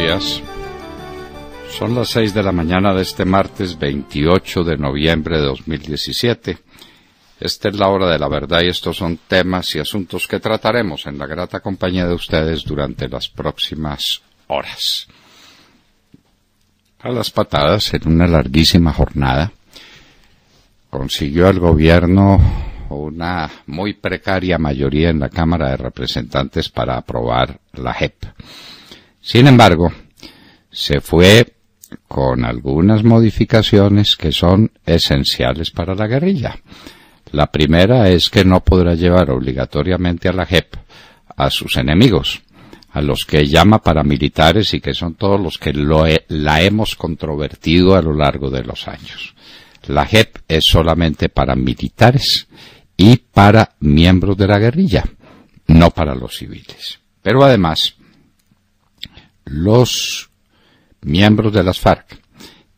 días. Son las 6 de la mañana de este martes 28 de noviembre de 2017. Esta es la hora de la verdad y estos son temas y asuntos que trataremos en la grata compañía de ustedes durante las próximas horas. A las patadas, en una larguísima jornada, consiguió el gobierno una muy precaria mayoría en la Cámara de Representantes para aprobar la JEP. Sin embargo, se fue con algunas modificaciones que son esenciales para la guerrilla. La primera es que no podrá llevar obligatoriamente a la JEP a sus enemigos, a los que llama paramilitares y que son todos los que la hemos controvertido a lo largo de los años. La JEP es solamente para militares y para miembros de la guerrilla, no para los civiles. Pero además, los miembros de las FARC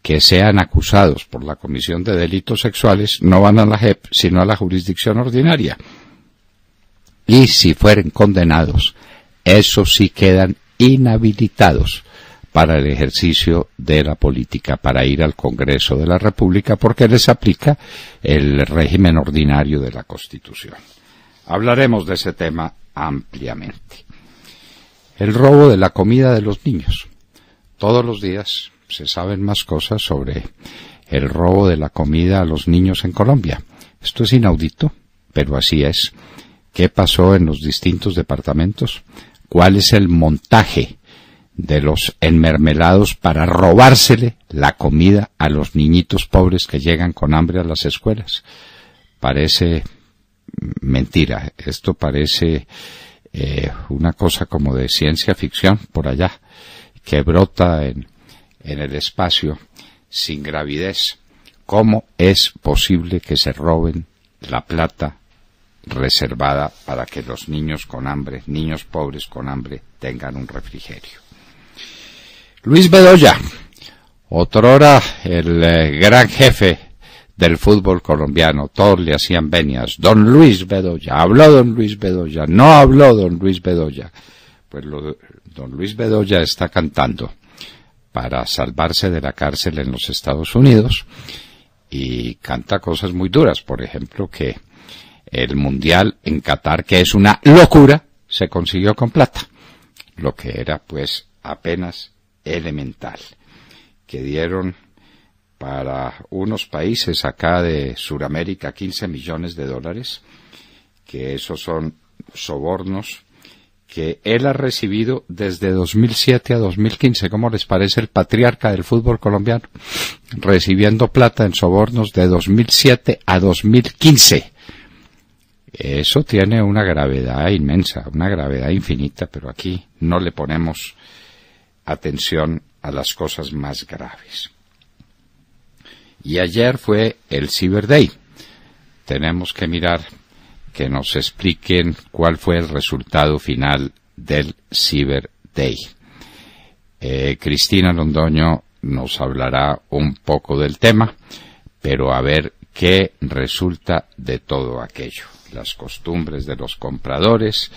que sean acusados por la comisión de delitos sexuales no van a la JEP, sino a la jurisdicción ordinaria. Y si fueren condenados, esos sí quedan inhabilitados para el ejercicio de la política, para ir al Congreso de la República, porque les aplica el régimen ordinario de la Constitución. Hablaremos de ese tema ampliamente. El robo de la comida de los niños. Todos los días se saben más cosas sobre el robo de la comida a los niños en Colombia. Esto es inaudito, pero así es. ¿Qué pasó en los distintos departamentos? ¿Cuál es el montaje de los enmermelados para robársele la comida a los niñitos pobres que llegan con hambre a las escuelas? Parece mentira. Esto parece una cosa como de ciencia ficción por allá, que brota en el espacio sin gravidez. ¿Cómo es posible que se roben la plata reservada para que los niños con hambre, niños pobres con hambre, tengan un refrigerio? Luis Bedoya, otrora el gran jefe del fútbol colombiano, todos le hacían venias. Don Luis Bedoya, habló don Luis Bedoya, no habló don Luis Bedoya. Pues don Luis Bedoya está cantando para salvarse de la cárcel en los Estados Unidos y canta cosas muy duras. Por ejemplo, que el Mundial en Qatar, que es una locura, se consiguió con plata, lo que era pues apenas elemental, que dieron para unos países acá de Sudamérica $15 millones, que esos son sobornos que él ha recibido desde 2007 a 2015. ¿Cómo les parece el patriarca del fútbol colombiano? Recibiendo plata en sobornos de 2007 a 2015. Eso tiene una gravedad inmensa, una gravedad infinita, pero aquí no le ponemos atención a las cosas más graves. Y ayer fue el Cyber Day. Tenemos que mirar que nos expliquen cuál fue el resultado final del Cyber Day. Cristina Londoño nos hablará un poco del tema, pero a ver qué resulta de todo aquello. Las costumbres de los compradores,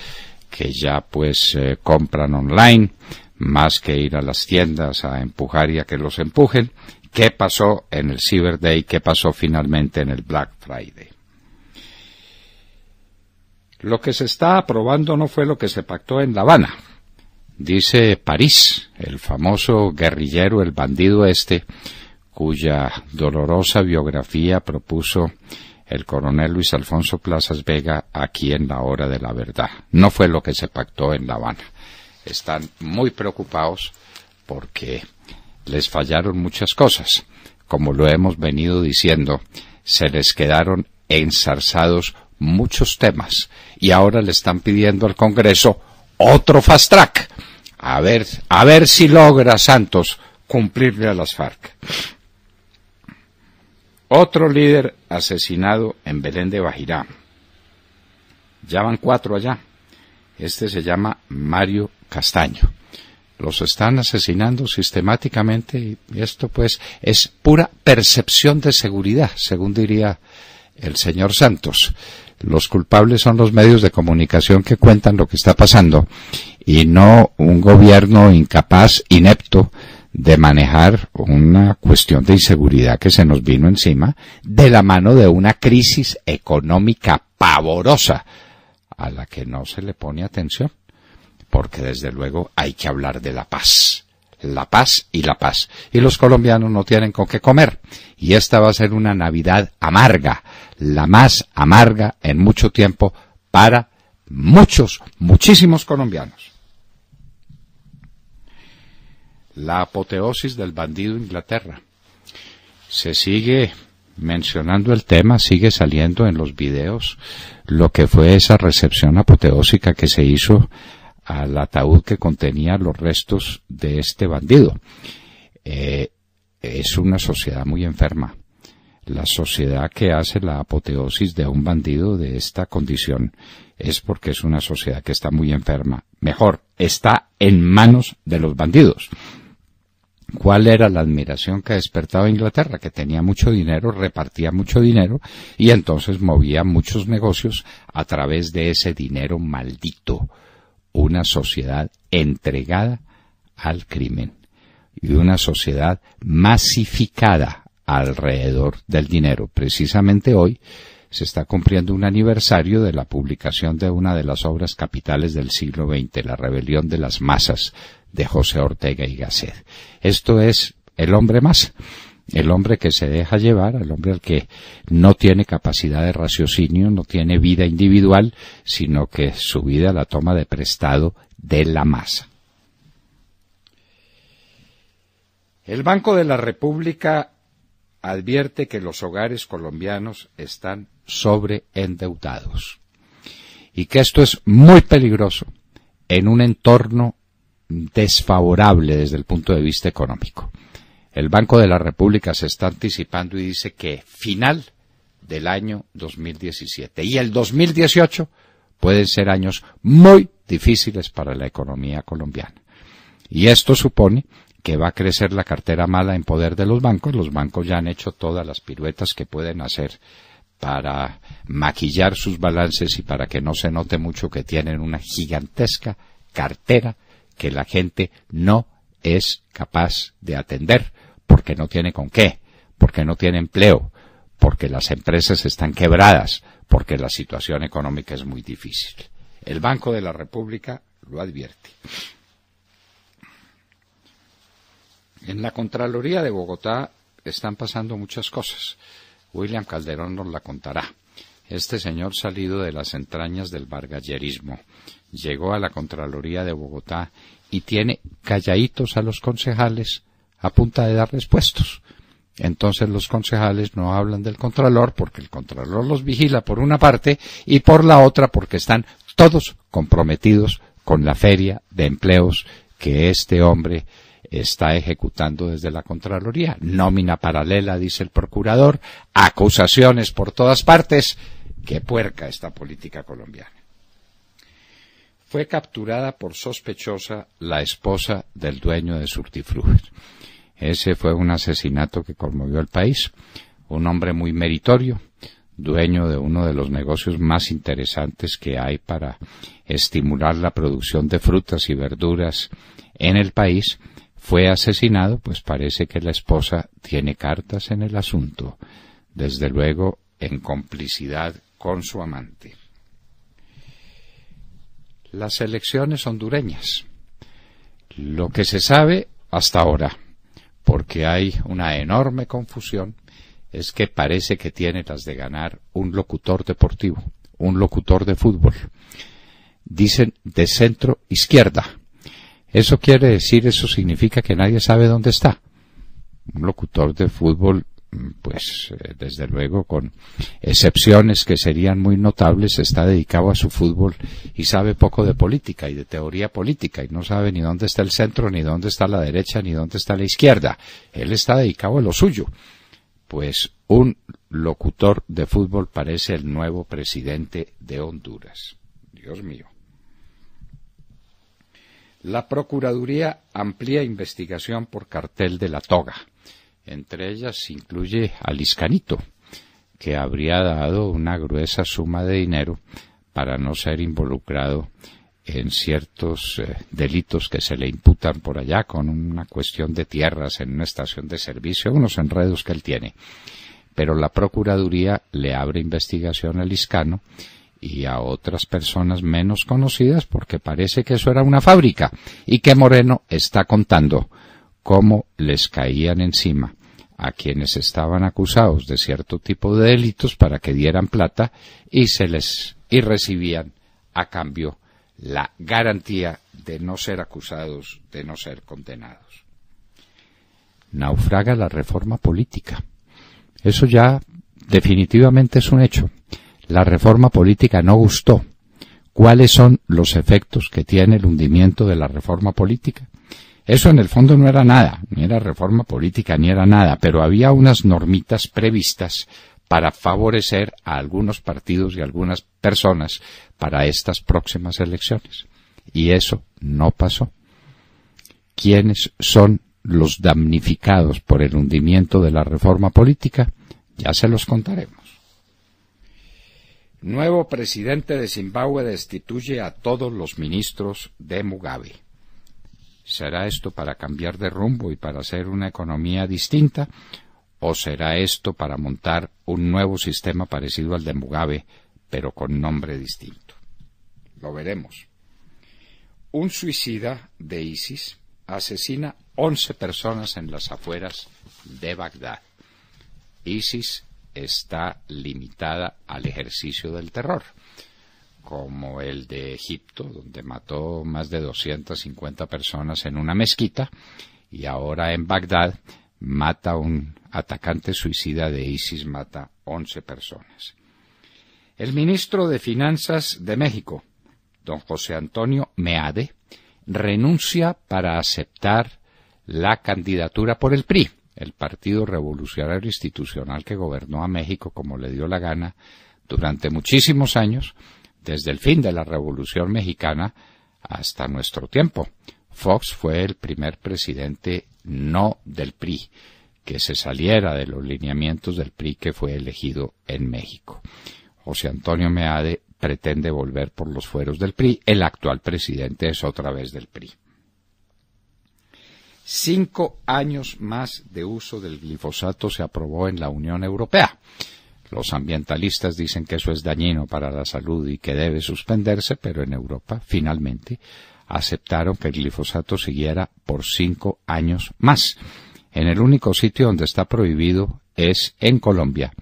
que ya pues compran online, más que ir a las tiendas a empujar y a que los empujen. ¿Qué pasó en el Cyber Day? ¿Qué pasó finalmente en el Black Friday? Lo que se está aprobando no fue lo que se pactó en La Habana. Dice París, el famoso guerrillero, el bandido cuya dolorosa biografía propuso el coronel Luis Alfonso Plazas Vega aquí en La Hora de la Verdad. No fue lo que se pactó en La Habana. Están muy preocupados porque les fallaron muchas cosas. Como lo hemos venido diciendo, se les quedaron enzarzados muchos temas y ahora le están pidiendo al Congreso otro fast track. A ver si logra Santos cumplirle a las FARC. Otro líder asesinado en Belén de Bajirá. Ya van 4 allá. Se llama Mario Castaño. Los están asesinando sistemáticamente y esto pues es pura percepción de seguridad, según diría el señor Santos. Los culpables son los medios de comunicación que cuentan lo que está pasando y no un gobierno incapaz, inepto, de manejar una cuestión de inseguridad que se nos vino encima de la mano de una crisis económica pavorosa a la que no se le pone atención, porque desde luego hay que hablar de la paz y la paz, y los colombianos no tienen con qué comer, y esta va a ser una Navidad amarga, la más amarga en mucho tiempo para muchísimos colombianos. La apoteosis del bandido Inglaterra. Se sigue mencionando el tema, sigue saliendo en los videos lo que fue esa recepción apoteósica que se hizo al ataúd que contenía los restos de este bandido. Es una sociedad muy enferma. La sociedad que hace la apoteosis de un bandido de esta condición es porque es una sociedad que está muy enferma. Mejor, está en manos de los bandidos. ¿Cuál era la admiración que despertaba Inglaterra? Que tenía mucho dinero, repartía mucho dinero y entonces movía muchos negocios a través de ese dinero maldito. Una sociedad entregada al crimen y una sociedad masificada alrededor del dinero. Precisamente hoy se está cumpliendo un aniversario de la publicación de una de las obras capitales del siglo XX, La rebelión de las masas, de José Ortega y Gasset. Esto es el hombre más, el hombre que se deja llevar, el hombre al que no tiene capacidad de raciocinio, no tiene vida individual, sino que su vida la toma de prestado de la masa. El Banco de la República advierte que los hogares colombianos están sobreendeudados y que esto es muy peligroso en un entorno desfavorable desde el punto de vista económico. El Banco de la República se está anticipando y dice que final del año 2017 y el 2018 pueden ser años muy difíciles para la economía colombiana. Y esto supone que va a crecer la cartera mala en poder de los bancos. Los bancos ya han hecho todas las piruetas que pueden hacer para maquillar sus balances y para que no se note mucho que tienen una gigantesca cartera que la gente no es capaz de atender porque no tiene con qué, porque no tiene empleo, porque las empresas están quebradas, porque la situación económica es muy difícil. El Banco de la República lo advierte. En la Contraloría de Bogotá están pasando muchas cosas. William Calderón nos la contará. Este señor, salido de las entrañas del vargallerismo, llegó a la Contraloría de Bogotá y tiene calladitos a los concejales a punta de darles puestos. Entonces los concejales no hablan del Contralor porque el Contralor los vigila por una parte y por la otra porque están todos comprometidos con la feria de empleos que este hombre está ejecutando desde la Contraloría. Nómina paralela, dice el procurador, acusaciones por todas partes. ¡Qué puerca esta política colombiana! Fue capturada por sospechosa la esposa del dueño de Surtifruit. Ese fue un asesinato que conmovió al país. Un hombre muy meritorio, dueño de uno de los negocios más interesantes que hay para estimular la producción de frutas y verduras en el país, fue asesinado. Pues parece que la esposa tiene cartas en el asunto, desde luego en complicidad con su amante. Las elecciones hondureñas. Lo que se sabe hasta ahora, porque hay una enorme confusión, es que parece que tiene las de ganar un locutor deportivo, un locutor de fútbol. Dicen de centro izquierda. Eso quiere decir, eso significa que nadie sabe dónde está. Un locutor de fútbol, pues desde luego con excepciones que serían muy notables, está dedicado a su fútbol y sabe poco de política y de teoría política y no sabe ni dónde está el centro, ni dónde está la derecha, ni dónde está la izquierda. Él está dedicado a lo suyo. Pues un locutor de fútbol parece el nuevo presidente de Honduras. Dios mío. La Procuraduría amplía investigación por cartel de la toga. Entre ellas incluye a Liscanito, que habría dado una gruesa suma de dinero para no ser involucrado en ciertos delitos que se le imputan por allá con una cuestión de tierras en una estación de servicio, unos enredos que él tiene. Pero la Procuraduría le abre investigación al Lizcano y a otras personas menos conocidas porque parece que eso era una fábrica y que Moreno está contando cómo les caían encima a quienes estaban acusados de cierto tipo de delitos para que dieran plata y recibían a cambio la garantía de no ser acusados, de no ser condenados. Naufraga la reforma política. Eso ya definitivamente es un hecho. La reforma política no gustó. ¿Cuáles son los efectos que tiene el hundimiento de la reforma política? Eso en el fondo no era nada, ni era reforma política, ni era nada, pero había unas normitas previstas para favorecer a algunos partidos y a algunas personas para estas próximas elecciones. Y eso no pasó. ¿Quiénes son los damnificados por el hundimiento de la reforma política? Ya se los contaremos. Nuevo presidente de Zimbabue destituye a todos los ministros de Mugabe. ¿Será esto para cambiar de rumbo y para hacer una economía distinta? ¿O será esto para montar un nuevo sistema parecido al de Mugabe, pero con nombre distinto? Lo veremos. Un suicida de ISIS asesina 11 personas en las afueras de Bagdad. ISIS está limitada al ejercicio del terror, como el de Egipto, donde mató más de 250 personas en una mezquita, y ahora en Bagdad mata un atacante suicida de ISIS, mata 11 personas. El ministro de Finanzas de México, don José Antonio Meade, renuncia para aceptar la candidatura por el PRI, el Partido Revolucionario Institucional que gobernó a México como le dio la gana durante muchísimos años, desde el fin de la Revolución Mexicana hasta nuestro tiempo. Fox fue el primer presidente no del PRI, que se saliera de los lineamientos del PRI que fue elegido en México. José Antonio Meade pretende volver por los fueros del PRI, el actual presidente es otra vez del PRI. 5 años más de uso del glifosato se aprobó en la Unión Europea. Los ambientalistas dicen que eso es dañino para la salud y que debe suspenderse, pero en Europa finalmente aceptaron que el glifosato siguiera por 5 años más. En el único sitio donde está prohibido es en Colombia,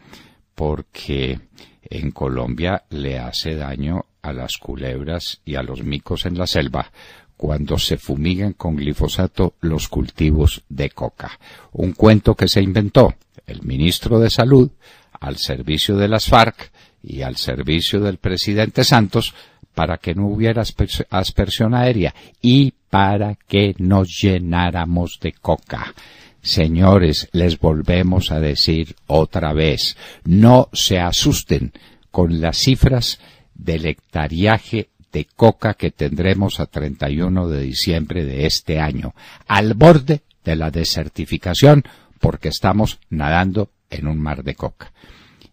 porque en Colombia le hace daño a las culebras y a los micos en la selva cuando se fumigan con glifosato los cultivos de coca. Un cuento que se inventó el ministro de Salud al servicio de las FARC y al servicio del presidente Santos para que no hubiera aspersión aérea y para que nos llenáramos de coca. Señores, les volvemos a decir otra vez, no se asusten con las cifras del hectariaje de coca que tendremos a 31 de diciembre de este año, al borde de la desertificación, porque estamos nadando en un mar de coca.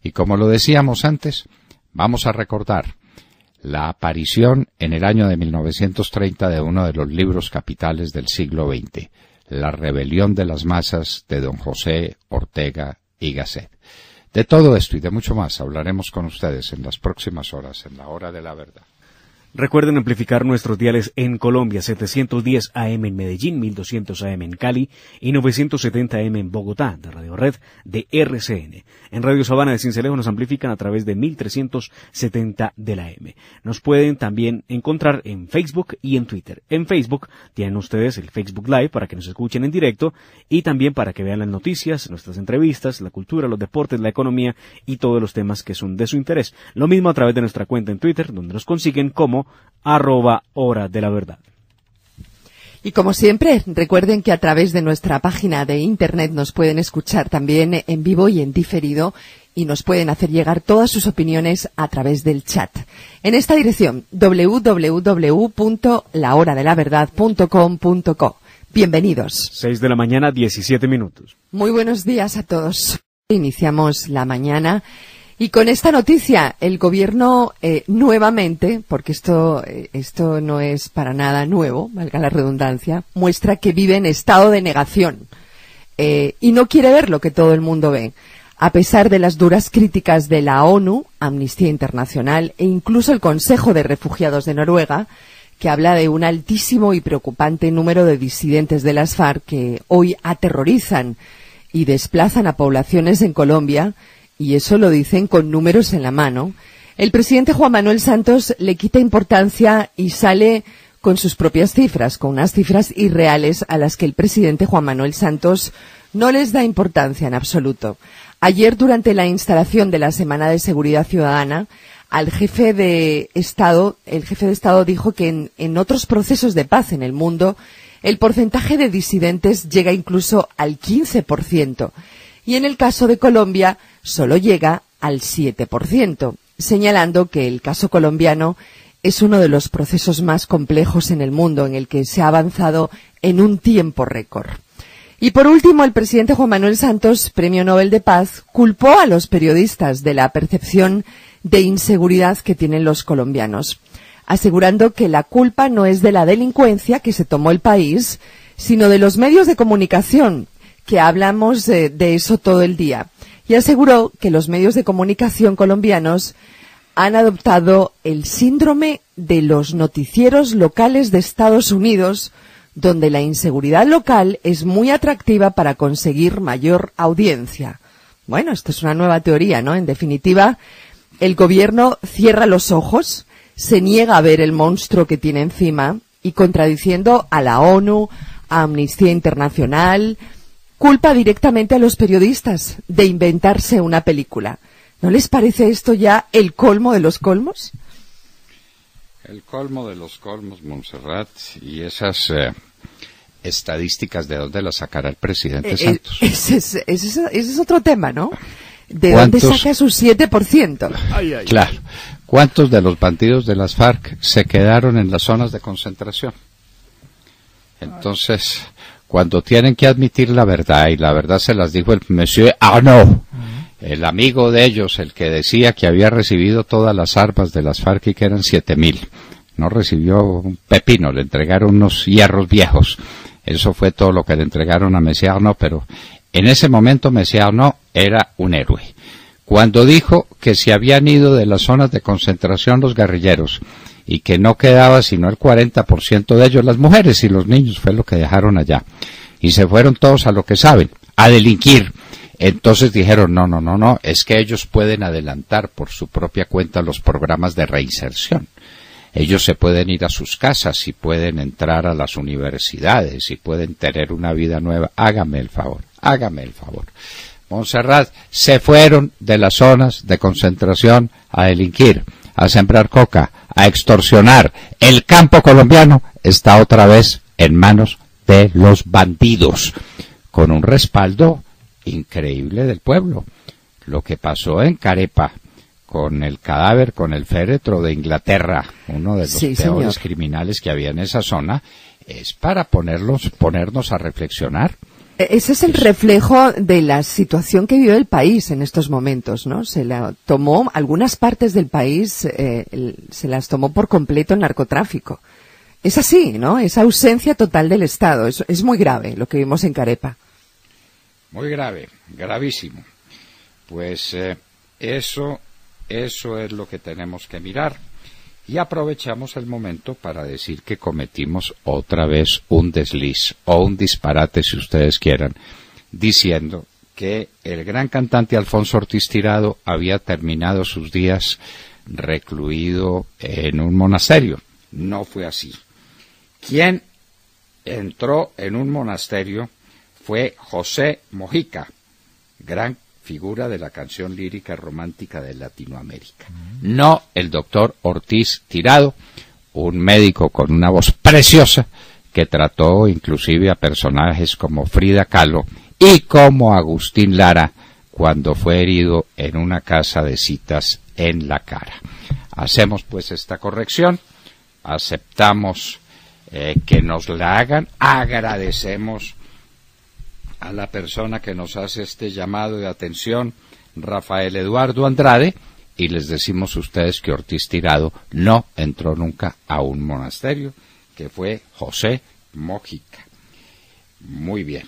Y como lo decíamos antes, vamos a recordar la aparición en el año de 1930 de uno de los libros capitales del siglo XX, La rebelión de las masas, de don José Ortega y Gasset. De todo esto y de mucho más hablaremos con ustedes en las próximas horas, en la hora de la verdad. Recuerden amplificar nuestros diales en Colombia, 710 AM en Medellín, 1200 AM en Cali y 970 AM en Bogotá, de Radio Red de RCN. En Radio Sabana de Sincelejo nos amplifican a través de 1370 de la AM. Nos pueden también encontrar en Facebook y en Twitter. En Facebook tienen ustedes el Facebook Live para que nos escuchen en directo y también para que vean las noticias, nuestras entrevistas, la cultura, los deportes, la economía y todos los temas que son de su interés. Lo mismo a través de nuestra cuenta en Twitter, donde nos consiguen como @hora de la verdad. Y como siempre, recuerden que a través de nuestra página de internet nos pueden escuchar también en vivo y en diferido y nos pueden hacer llegar todas sus opiniones a través del chat. En esta dirección, www.lahoradelaverdad.com.co. Bienvenidos. 6 de la mañana, 17 minutos. Muy buenos días a todos. Iniciamos la mañana Y con esta noticia, el gobierno nuevamente, porque esto no es para nada nuevo, valga la redundancia, muestra que vive en estado de negación y no quiere ver lo que todo el mundo ve. A pesar de las duras críticas de la ONU, Amnistía Internacional e incluso el Consejo de Refugiados de Noruega, que habla de un altísimo y preocupante número de disidentes de las FARC que hoy aterrorizan y desplazan a poblaciones en Colombia, y eso lo dicen con números en la mano, el presidente Juan Manuel Santos le quita importancia y sale con sus propias cifras, con unas cifras irreales a las que el presidente Juan Manuel Santos no les da importancia en absoluto. Ayer, durante la instalación de la Semana de Seguridad Ciudadana, el jefe de Estado dijo que en otros procesos de paz en el mundo, el porcentaje de disidentes llega incluso al 15%, y en el caso de Colombia solo llega al 7%, señalando que el caso colombiano es uno de los procesos más complejos en el mundo, en el que se ha avanzado en un tiempo récord. Y por último, el presidente Juan Manuel Santos, Premio Nobel de Paz, culpó a los periodistas de la percepción de inseguridad que tienen los colombianos, asegurando que la culpa no es de la delincuencia que se tomó el país, sino de los medios de comunicación, que hablamos de eso todo el día. Y aseguró que los medios de comunicación colombianos han adoptado el síndrome de los noticieros locales de Estados Unidos, donde la inseguridad local es muy atractiva para conseguir mayor audiencia. Bueno, esto es una nueva teoría, ¿no? En definitiva, el gobierno cierra los ojos, se niega a ver el monstruo que tiene encima y, contradiciendo a la ONU, a Amnistía Internacional, culpa directamente a los periodistas de inventarse una película. ¿No les parece esto ya el colmo de los colmos? El colmo de los colmos, Montserrat, y esas estadísticas, ¿de dónde las sacará el presidente Santos? Ese es otro tema, ¿no? ¿De dónde saca su 7%? Claro. ¿Cuántos de los bandidos de las FARC se quedaron en las zonas de concentración? Entonces, cuando tienen que admitir la verdad, y la verdad se las dijo el monsieur Arnaud, el amigo de ellos, el que decía que había recibido todas las armas de las FARC y que eran 7.000. No recibió un pepino, le entregaron unos hierros viejos. Eso fue todo lo que le entregaron a Monsieur Arnaud, pero en ese momento Monsieur Arnaud era un héroe. Cuando dijo que se habían ido de las zonas de concentración los guerrilleros y que no quedaba sino el 40% de ellos, las mujeres y los niños, fue lo que dejaron allá. Y se fueron todos a lo que saben, a delinquir. Entonces dijeron, no, es que ellos pueden adelantar por su propia cuenta los programas de reinserción. Ellos se pueden ir a sus casas y pueden entrar a las universidades y pueden tener una vida nueva. Hágame el favor. Montserrat, se fueron de las zonas de concentración a delinquir, a sembrar coca, a extorsionar. El campo colombiano está otra vez en manos de los bandidos, con un respaldo increíble del pueblo. Lo que pasó en Carepa, con el cadáver, con el féretro de Inglaterra, uno de los peores criminales que había en esa zona, es para ponernos a reflexionar. Ese es el reflejo de la situación que vive el país en estos momentos, ¿no? Se la tomó, algunas partes del país se las tomó por completo el narcotráfico. Es así, ¿no? Esa ausencia total del Estado. Es muy grave lo que vimos en Carepa. Muy grave, gravísimo. Pues eso es lo que tenemos que mirar. Y aprovechamos el momento para decir que cometimos otra vez un desliz, o un disparate si ustedes quieran, diciendo que el gran cantante Alfonso Ortiz Tirado había terminado sus días recluido en un monasterio. No fue así. Quien entró en un monasterio fue José Mojica, gran figura de la canción lírica romántica de Latinoamérica. No el doctor Ortiz Tirado, un médico con una voz preciosa que trató inclusive a personajes como Frida Kahlo y como Agustín Lara cuando fue herido en una casa de citas en la cara. Hacemos pues esta corrección, aceptamos que nos la hagan, agradecemos a la persona que nos hace este llamado de atención, Rafael Eduardo Andrade, y les decimos a ustedes que Ortiz Tirado no entró nunca a un monasterio, que fue José Mojica. Muy bien.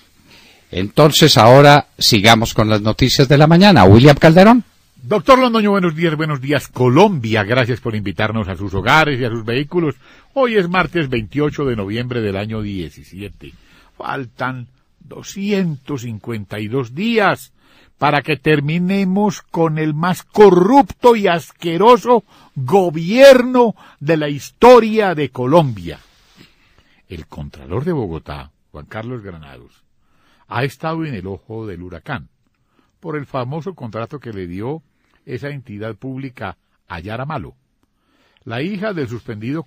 Entonces ahora sigamos con las noticias de la mañana. William Calderón. Doctor Londoño, buenos días Colombia, gracias por invitarnos a sus hogares y a sus vehículos. Hoy es martes 28 de noviembre del año 17. Faltan 252 días para que terminemos con el más corrupto y asqueroso gobierno de la historia de Colombia. El Contralor de Bogotá, Juan Carlos Granados, ha estado en el ojo del huracán por el famoso contrato que le dio esa entidad pública a Yara Malo, la hija del suspendido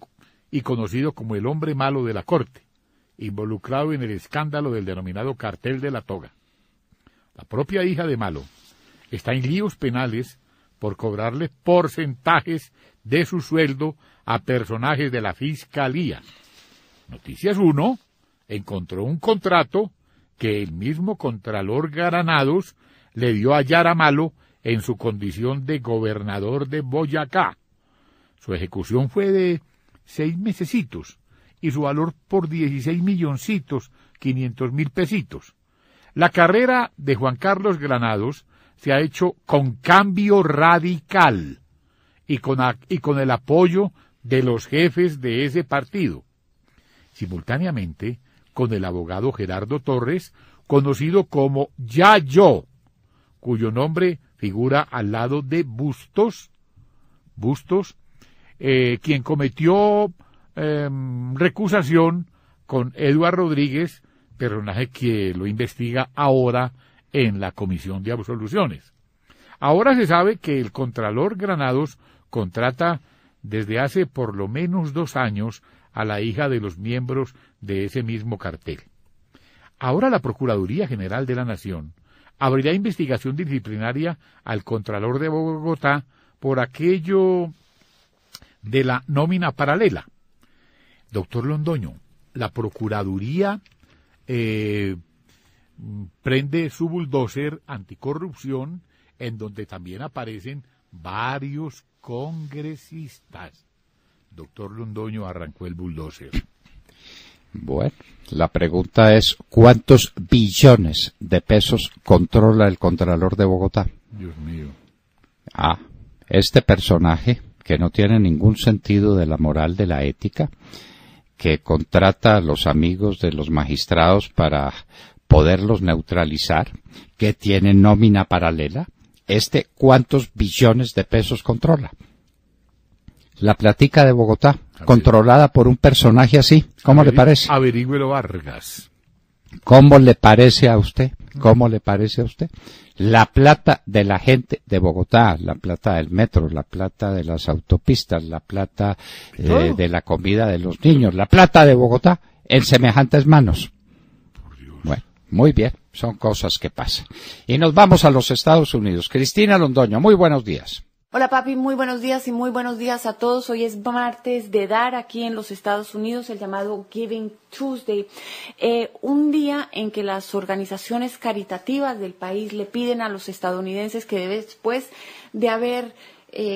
y conocido como el hombre malo de la corte, involucrado en el escándalo del denominado cartel de la toga. La propia hija de Malo está en líos penales por cobrarle porcentajes de su sueldo a personajes de la Fiscalía. Noticias 1 encontró un contrato que el mismo Contralor Granados le dio a Yara Malo en su condición de gobernador de Boyacá. Su ejecución fue de 6 mesecitos y su valor por 16.500.000 pesitos. La carrera de Juan Carlos Granados se ha hecho con cambio radical y con el apoyo de los jefes de ese partido. Simultáneamente, con el abogado Gerardo Torres, conocido como Yayo, cuyo nombre figura al lado de Bustos, quien cometió recusación con Eduardo Rodríguez, personaje que lo investiga ahora en la Comisión de Absoluciones. Ahora se sabe que el Contralor Granados contrata desde hace por lo menos 2 años a la hija de los miembros de ese mismo cartel. Ahora la Procuraduría General de la Nación abrirá investigación disciplinaria al Contralor de Bogotá por aquello de la nómina paralela. Doctor Londoño, la Procuraduría prende su bulldozer anticorrupción, en donde también aparecen varios congresistas. Doctor Londoño, arrancó el bulldozer. Bueno, la pregunta es, ¿cuántos billones de pesos controla el Contralor de Bogotá? Dios mío. Este personaje, que no tiene ningún sentido de la moral, de la ética, que contrata a los amigos de los magistrados para poderlos neutralizar, que tiene nómina paralela, ¿cuántos billones de pesos controla? La platica de Bogotá, controlada por un personaje así, ¿cómo le parece? Averígüelo, Vargas. ¿Cómo le parece a usted? ¿Cómo le parece a usted? La plata de la gente de Bogotá, la plata del metro, la plata de las autopistas, la plata de la comida de los niños, la plata de Bogotá en semejantes manos. Por Dios. Bueno, muy bien, son cosas que pasan. Y nos vamos a los Estados Unidos. Cristina Londoño, muy buenos días. Hola papi, muy buenos días y muy buenos días a todos. Hoy es martes de dar aquí en los Estados Unidos, el llamado Giving Tuesday, un día en que las organizaciones caritativas del país le piden a los estadounidenses que después de haber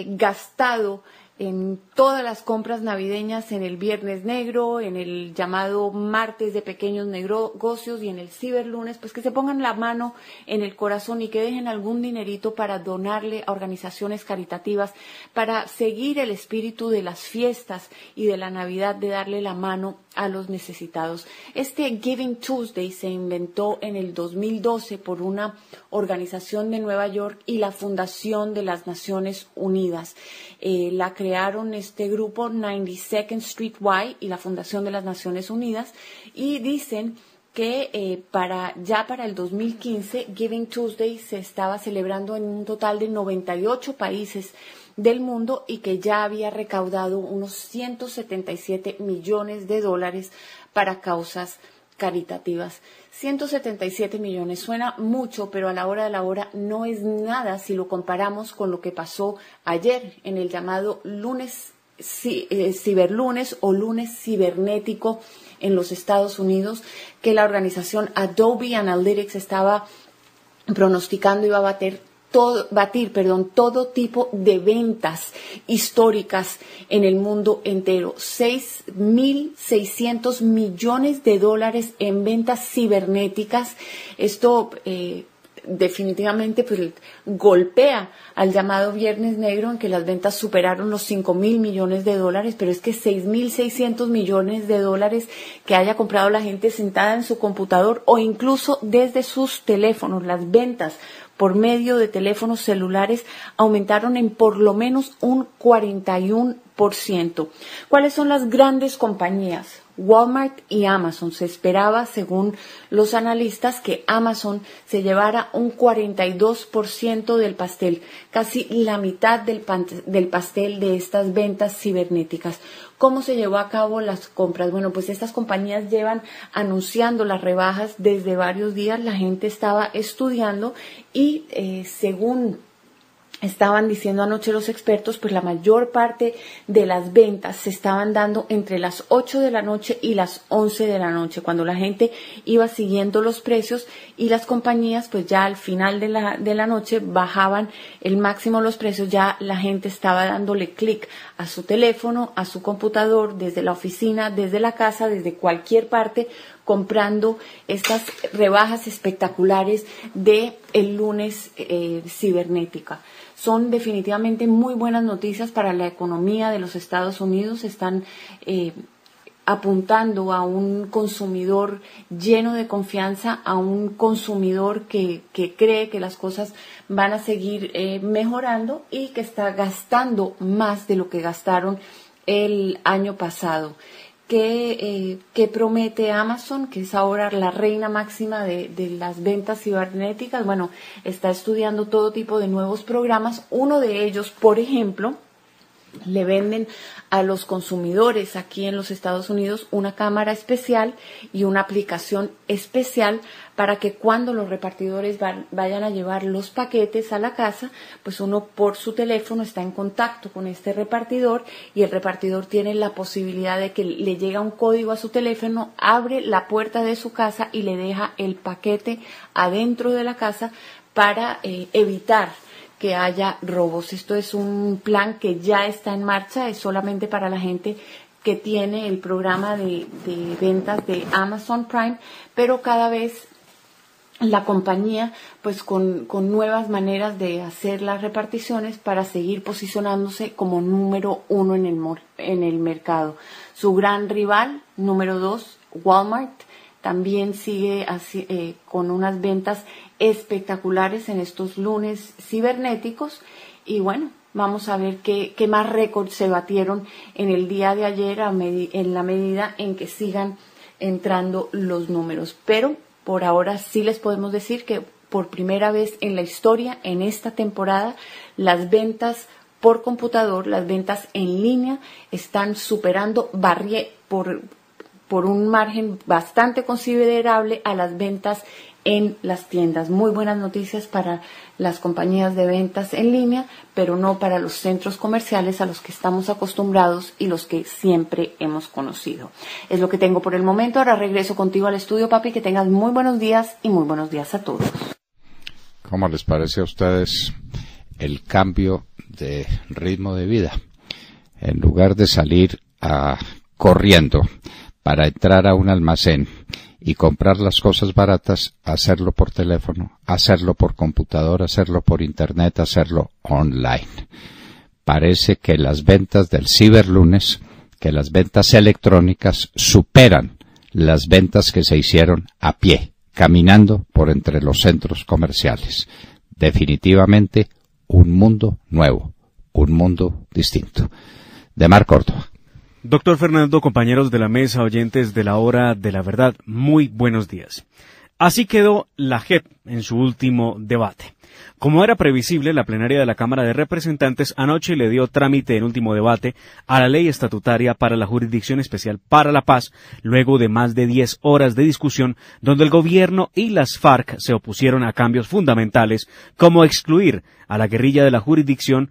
gastado en todas las compras navideñas, en el Viernes Negro, en el llamado Martes de Pequeños Negocios y en el Ciberlunes, pues que se pongan la mano en el corazón y que dejen algún dinerito para donarle a organizaciones caritativas, para seguir el espíritu de las fiestas y de la Navidad, de darle la mano a los necesitados. Este Giving Tuesday se inventó en el 2012 por una organización de Nueva York y la Fundación de las Naciones Unidas. La crearon este grupo 92nd Street Y y la Fundación de las Naciones Unidas, y dicen que para el 2015 Giving Tuesday se estaba celebrando en un total de 98 países del mundo y que ya había recaudado unos 177 millones de dólares para causas caritativas. 177 millones suena mucho, pero a la hora de la hora no es nada si lo comparamos con lo que pasó ayer en el llamado Ciberlunes o lunes cibernético en los Estados Unidos, que la organización Adobe Analytics estaba pronosticando iba a bater todo tipo de ventas históricas en el mundo entero. 6.600 millones de dólares en ventas cibernéticas. Esto definitivamente pues golpea al llamado Viernes Negro, en que las ventas superaron los 5.000 millones de dólares, pero es que 6.600 millones de dólares que haya comprado la gente sentada en su computador o incluso desde sus teléfonos. Las ventas por medio de teléfonos celulares aumentaron en por lo menos un 41%. ¿Cuáles son las grandes compañías? Walmart y Amazon. Se esperaba, según los analistas, que Amazon se llevara un 42% del pastel, casi la mitad del pastel de estas ventas cibernéticas. ¿Cómo se llevó a cabo las compras? Bueno, pues estas compañías llevan anunciando las rebajas desde varios días. La gente estaba estudiando y según estaban diciendo anoche los expertos, pues la mayor parte de las ventas se estaban dando entre las 8 de la noche y las 11 de la noche, cuando la gente iba siguiendo los precios y las compañías pues ya al final de la noche bajaban el máximo los precios. Ya la gente estaba dándole clic a su teléfono, a su computador, desde la oficina, desde la casa, desde cualquier parte, comprando estas rebajas espectaculares de el lunes cibernética. Son definitivamente muy buenas noticias para la economía de los Estados Unidos. Están apuntando a un consumidor lleno de confianza, a un consumidor que cree que las cosas van a seguir mejorando y que está gastando más de lo que gastaron el año pasado. ¿Qué promete Amazon, que es ahora la reina máxima de las ventas cibernéticas? Bueno, está estudiando todo tipo de nuevos programas. Uno de ellos, por ejemplo, le venden a los consumidores aquí en los Estados Unidos una cámara especial y una aplicación especial para que cuando los repartidores vayan a llevar los paquetes a la casa, pues uno por su teléfono está en contacto con este repartidor y el repartidor tiene la posibilidad de que le llega un código a su teléfono, abre la puerta de su casa y le deja el paquete adentro de la casa para evitar que haya robos. Esto es un plan que ya está en marcha, es solamente para la gente que tiene el programa de ventas de Amazon Prime, pero cada vez la compañía pues con nuevas maneras de hacer las reparticiones para seguir posicionándose como número uno en el mercado. Su gran rival, número 2, Walmart, también sigue así, con unas ventas espectaculares en estos lunes cibernéticos. Y bueno, vamos a ver qué más récords se batieron en el día de ayer en la medida en que sigan entrando los números. Pero por ahora sí les podemos decir que por primera vez en la historia, en esta temporada, las ventas por computador, las ventas en línea, están superando por un margen bastante considerable a las ventas en las tiendas. Muy buenas noticias para las compañías de ventas en línea, pero no para los centros comerciales a los que estamos acostumbrados y los que siempre hemos conocido. Es lo que tengo por el momento. Ahora regreso contigo al estudio, papi. Que tengas muy buenos días y muy buenos días a todos. ¿Cómo les parece a ustedes el cambio de ritmo de vida? En lugar de salir corriendo para entrar a un almacén y comprar las cosas baratas, hacerlo por teléfono, hacerlo por computador, hacerlo por internet, hacerlo online. Parece que las ventas del ciberlunes, que las ventas electrónicas superan las ventas que se hicieron a pie, caminando por entre los centros comerciales. Definitivamente un mundo nuevo, un mundo distinto. Demar Córdoba. Doctor Fernando, compañeros de la mesa, oyentes de la Hora de la Verdad, muy buenos días. Así quedó la JEP en su último debate. Como era previsible, la plenaria de la Cámara de Representantes anoche le dio trámite en último debate a la ley estatutaria para la Jurisdicción Especial para la Paz, luego de más de 10 horas de discusión, donde el gobierno y las FARC se opusieron a cambios fundamentales, como excluir a la guerrilla de la jurisdicción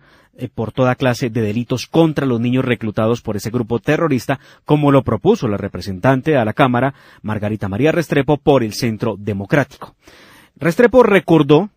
por toda clase de delitos contra los niños reclutados por ese grupo terrorista, como lo propuso la representante a la Cámara, Margarita María Restrepo, por el Centro Democrático. Restrepo recordó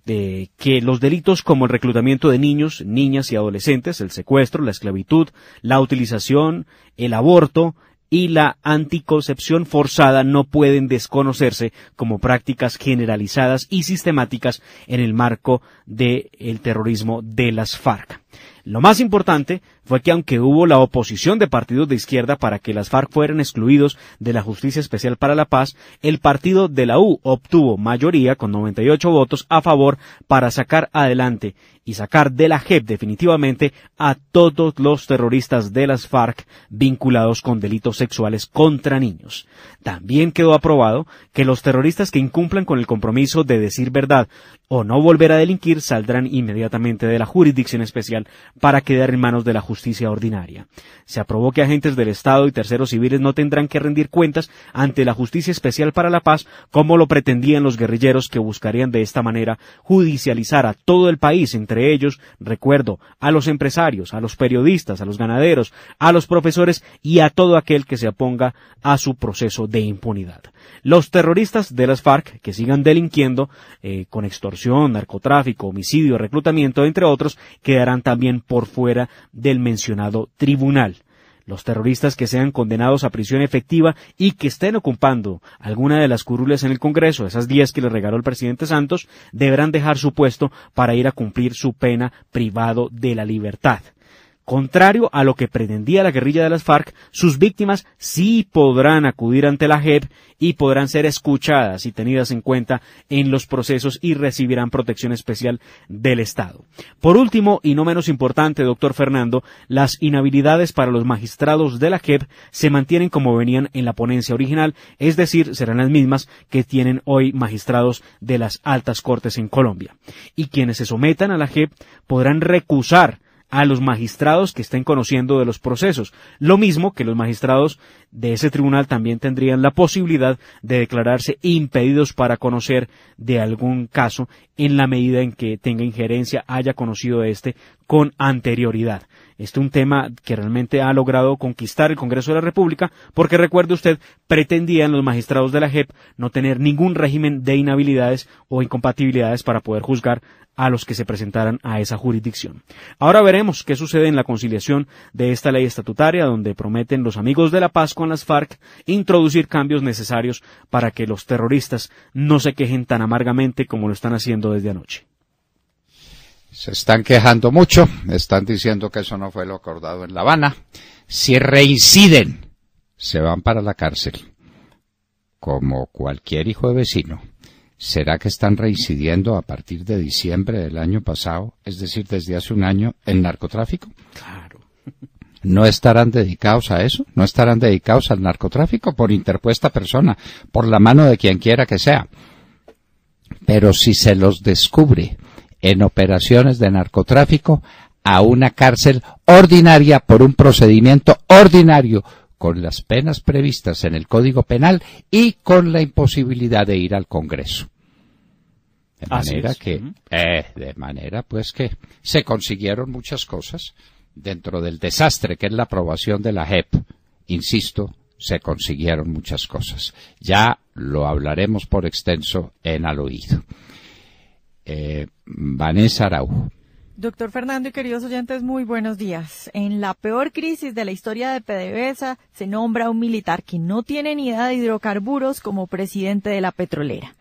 que los delitos como el reclutamiento de niños, niñas y adolescentes, el secuestro, la esclavitud, la utilización, el aborto y la anticoncepción forzada no pueden desconocerse como prácticas generalizadas y sistemáticas en el marco del terrorismo de las FARC. Lo más importante fue que aunque hubo la oposición de partidos de izquierda para que las FARC fueran excluidos de la Justicia Especial para la Paz, el partido de la U obtuvo mayoría con 98 votos a favor para sacar adelante y sacar de la JEP definitivamente a todos los terroristas de las FARC vinculados con delitos sexuales contra niños. También quedó aprobado que los terroristas que incumplan con el compromiso de decir verdad o no volver a delinquir saldrán inmediatamente de la Jurisdicción Especial para quedar en manos de la justicia ordinaria. Se aprobó que agentes del Estado y terceros civiles no tendrán que rendir cuentas ante la Justicia Especial para la Paz como lo pretendían los guerrilleros que buscarían de esta manera judicializar a todo el país, entre ellos, recuerdo, a los empresarios, a los periodistas, a los ganaderos, a los profesores y a todo aquel que se oponga a su proceso de impunidad. Los terroristas de las FARC que sigan delinquiendo con extorsión, narcotráfico, homicidio, reclutamiento, entre otros, quedarán también por fuera del mencionado tribunal. Los terroristas que sean condenados a prisión efectiva y que estén ocupando alguna de las curules en el Congreso, esas 10 que le regaló el presidente Santos, deberán dejar su puesto para ir a cumplir su pena privado de la libertad. Contrario a lo que pretendía la guerrilla de las FARC, sus víctimas sí podrán acudir ante la JEP y podrán ser escuchadas y tenidas en cuenta en los procesos y recibirán protección especial del Estado. Por último, y no menos importante, doctor Fernando, las inhabilidades para los magistrados de la JEP se mantienen como venían en la ponencia original, es decir, serán las mismas que tienen hoy magistrados de las altas cortes en Colombia. Y quienes se sometan a la JEP podrán recusar a los magistrados que estén conociendo de los procesos. Lo mismo que los magistrados de ese tribunal también tendrían la posibilidad de declararse impedidos para conocer de algún caso en la medida en que tenga injerencia, haya conocido de este con anterioridad. Este es un tema que realmente ha logrado conquistar el Congreso de la República, porque recuerde usted, pretendían los magistrados de la JEP no tener ningún régimen de inhabilidades o incompatibilidades para poder juzgar a los que se presentaran a esa jurisdicción. Ahora veremos qué sucede en la conciliación de esta ley estatutaria, donde prometen los amigos de la paz con las FARC introducir cambios necesarios para que los terroristas no se quejen tan amargamente como lo están haciendo desde anoche. Se están quejando mucho, están diciendo que eso no fue lo acordado en La Habana. Si reinciden, se van para la cárcel, como cualquier hijo de vecino. ¿Será que están reincidiendo a partir de diciembre del año pasado, es decir, desde hace un año, en narcotráfico? Claro. ¿No estarán dedicados a eso? ¿No estarán dedicados al narcotráfico por interpuesta persona, por la mano de quien quiera que sea? Pero si se los descubre en operaciones de narcotráfico, a una cárcel ordinaria por un procedimiento ordinario, con las penas previstas en el Código Penal y con la imposibilidad de ir al Congreso. De manera pues que se consiguieron muchas cosas dentro del desastre que es la aprobación de la JEP. Insisto, se consiguieron muchas cosas. Ya lo hablaremos por extenso en Al Oído. Vanessa Araujo. Doctor Fernando y queridos oyentes, muy buenos días. En la peor crisis de la historia de PDVSA se nombra a un militar que no tiene ni idea de hidrocarburos como presidente de la petrolera.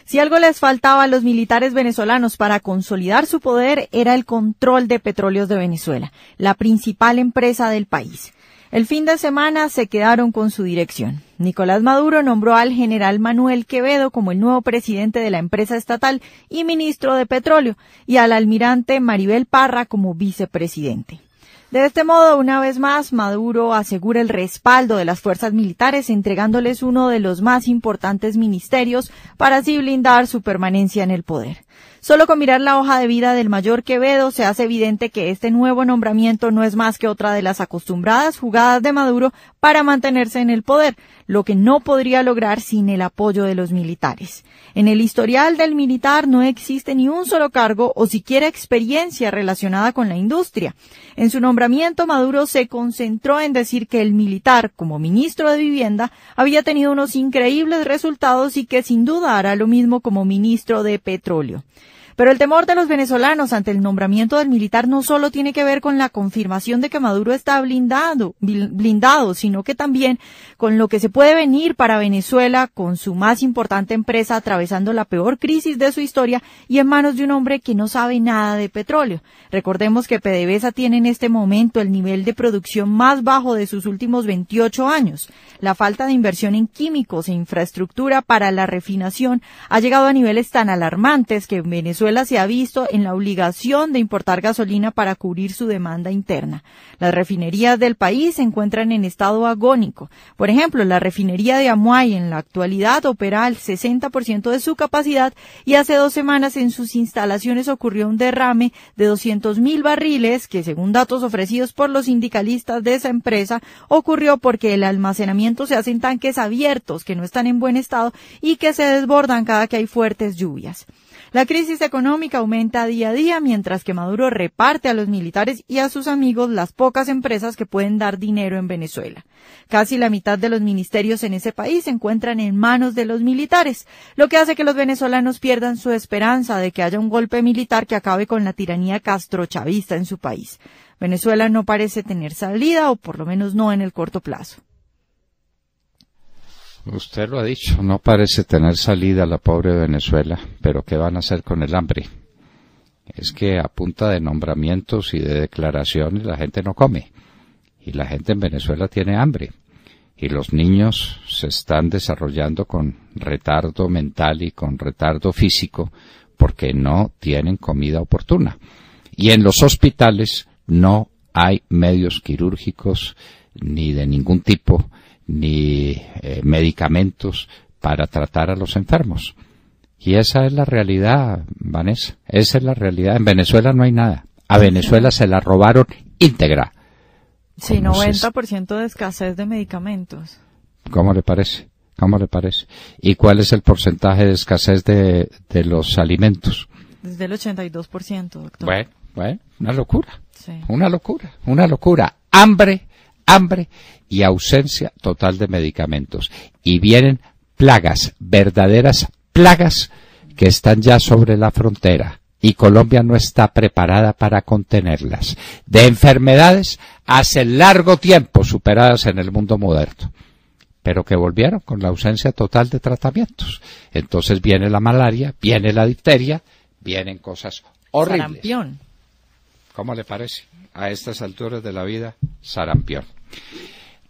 Si algo les faltaba a los militares venezolanos para consolidar su poder era el control de Petróleos de Venezuela, la principal empresa del país. El fin de semana se quedaron con su dirección. Nicolás Maduro nombró al general Manuel Quevedo como el nuevo presidente de la empresa estatal y ministro de Petróleo, y al almirante Maribel Parra como vicepresidente. De este modo, una vez más, Maduro asegura el respaldo de las fuerzas militares, entregándoles uno de los más importantes ministerios para así blindar su permanencia en el poder. Solo con mirar la hoja de vida del mayor Quevedo se hace evidente que este nuevo nombramiento no es más que otra de las acostumbradas jugadas de Maduro para mantenerse en el poder, lo que no podría lograr sin el apoyo de los militares. En el historial del militar no existe ni un solo cargo o siquiera experiencia relacionada con la industria. En su nombramiento, Maduro se concentró en decir que el militar, como ministro de Vivienda, había tenido unos increíbles resultados y que sin duda hará lo mismo como ministro de Petróleo. Pero el temor de los venezolanos ante el nombramiento del militar no solo tiene que ver con la confirmación de que Maduro está blindado, sino que también con lo que se puede venir para Venezuela con su más importante empresa atravesando la peor crisis de su historia y en manos de un hombre que no sabe nada de petróleo. Recordemos que PDVSA tiene en este momento el nivel de producción más bajo de sus últimos 28 años. La falta de inversión en químicos e infraestructura para la refinación ha llegado a niveles tan alarmantes que Venezuela se ha visto en la obligación de importar gasolina para cubrir su demanda interna. Las refinerías del país se encuentran en estado agónico. Por ejemplo, la refinería de Amuay en la actualidad opera al 60% de su capacidad y hace 2 semanas en sus instalaciones ocurrió un derrame de 200.000 barriles que, según datos ofrecidos por los sindicalistas de esa empresa, ocurrió porque el almacenamiento se hace en tanques abiertos que no están en buen estado y que se desbordan cada que hay fuertes lluvias. La crisis económica aumenta día a día mientras que Maduro reparte a los militares y a sus amigos las pocas empresas que pueden dar dinero en Venezuela. Casi la mitad de los ministerios en ese país se encuentran en manos de los militares, lo que hace que los venezolanos pierdan su esperanza de que haya un golpe militar que acabe con la tiranía castrochavista en su país. Venezuela no parece tener salida, o por lo menos no en el corto plazo. Usted lo ha dicho, no parece tener salida la pobre Venezuela, pero ¿qué van a hacer con el hambre? Es que a punta de nombramientos y de declaraciones la gente no come, y la gente en Venezuela tiene hambre, y los niños se están desarrollando con retardo mental y con retardo físico porque no tienen comida oportuna. Y en los hospitales no hay medios quirúrgicos ni de ningún tipo, ni medicamentos para tratar a los enfermos. Y esa es la realidad, Vanessa, esa es la realidad. En Venezuela no hay nada. A Venezuela se la robaron íntegra. Sí, 90% de escasez de medicamentos. ¿Cómo le parece? ¿Cómo le parece? ¿Y cuál es el porcentaje de escasez de los alimentos? Desde el 82%, doctor. Bueno, una locura. Sí. Una locura. Hambre y ausencia total de medicamentos. Y vienen plagas, verdaderas plagas que están ya sobre la frontera. Y Colombia no está preparada para contenerlas. De enfermedades hace largo tiempo superadas en el mundo moderno, pero que volvieron con la ausencia total de tratamientos. Entonces viene la malaria, viene la difteria, vienen cosas horribles. Sarampión. ¿Cómo le parece? A estas alturas de la vida, sarampión.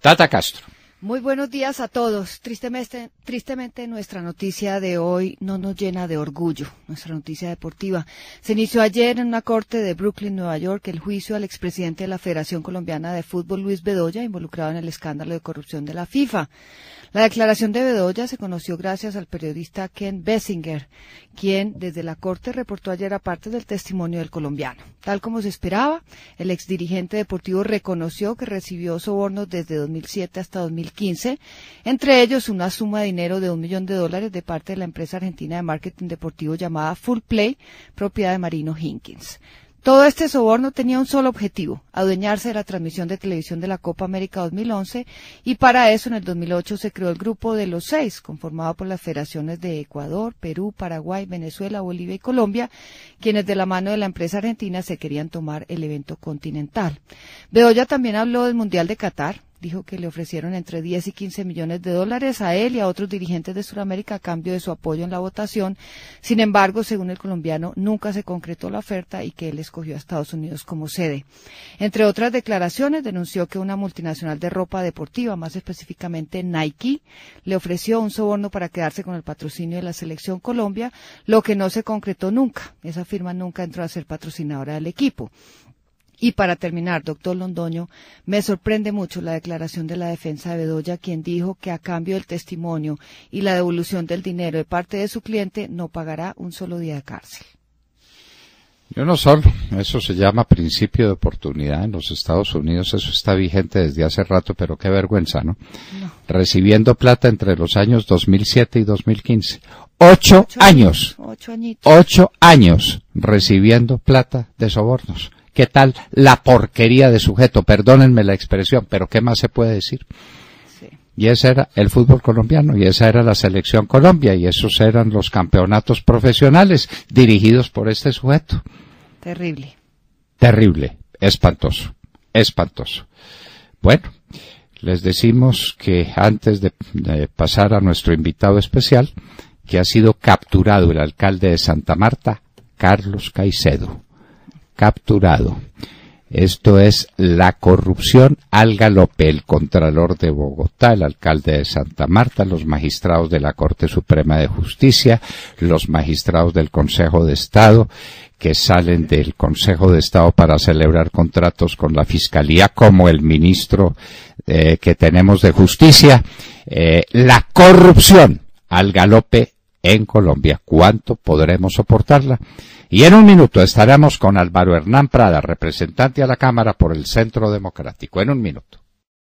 Tata Castro. Muy buenos días a todos. Tristemente nuestra noticia de hoy no nos llena de orgullo, nuestra noticia deportiva. Se inició ayer en una corte de Brooklyn, Nueva York, el juicio al expresidente de la Federación Colombiana de Fútbol, Luis Bedoya, involucrado en el escándalo de corrupción de la FIFA. La declaración de Bedoya se conoció gracias al periodista Ken Bessinger, quien desde la corte reportó ayer aparte del testimonio del colombiano. Tal como se esperaba, el exdirigente deportivo reconoció que recibió sobornos desde 2007 hasta 2015, entre ellos una suma de dinero de $1 millón de parte de la empresa argentina de marketing deportivo llamada Full Play, propiedad de Marino Hinkins. Todo este soborno tenía un solo objetivo, adueñarse de la transmisión de televisión de la Copa América 2011, y para eso en el 2008 se creó el Grupo de los 6, conformado por las federaciones de Ecuador, Perú, Paraguay, Venezuela, Bolivia y Colombia, quienes de la mano de la empresa argentina se querían tomar el evento continental. Bedoya también habló del Mundial de Qatar. Dijo que le ofrecieron entre 10 y 15 millones de dólares a él y a otros dirigentes de Sudamérica a cambio de su apoyo en la votación. Sin embargo, según el colombiano, nunca se concretó la oferta y que él escogió a Estados Unidos como sede. Entre otras declaraciones, denunció que una multinacional de ropa deportiva, más específicamente Nike, le ofreció un soborno para quedarse con el patrocinio de la Selección Colombia, lo que no se concretó nunca. Esa firma nunca entró a ser patrocinadora del equipo. Y para terminar, doctor Londoño, me sorprende mucho la declaración de la defensa de Bedoya, quien dijo que a cambio del testimonio y la devolución del dinero de parte de su cliente no pagará un solo día de cárcel. Yo no solo, eso se llama principio de oportunidad en los Estados Unidos, eso está vigente desde hace rato, pero qué vergüenza, ¿no? Recibiendo plata entre los años 2007 y 2015. 8 años. 8 años recibiendo plata de sobornos. ¿Qué tal la porquería de sujeto? Perdónenme la expresión, pero ¿qué más se puede decir? Sí. Y ese era el fútbol colombiano, y esa era la selección Colombia, y esos eran los campeonatos profesionales dirigidos por este sujeto. Terrible. Terrible, espantoso, espantoso. Bueno, les decimos que antes de pasar a nuestro invitado especial, que ha sido capturado el alcalde de Santa Marta, Carlos Caicedo. Capturado. Esto es la corrupción al galope. El contralor de Bogotá, el alcalde de Santa Marta, los magistrados de la Corte Suprema de Justicia, los magistrados del Consejo de Estado, que salen del Consejo de Estado para celebrar contratos con la Fiscalía, como el ministro que tenemos de Justicia. La corrupción al galope en Colombia. ¿Cuánto podremos soportarla? Y en un minuto estaremos con Álvaro Hernán Prada, representante a la Cámara por el Centro Democrático. En un minuto.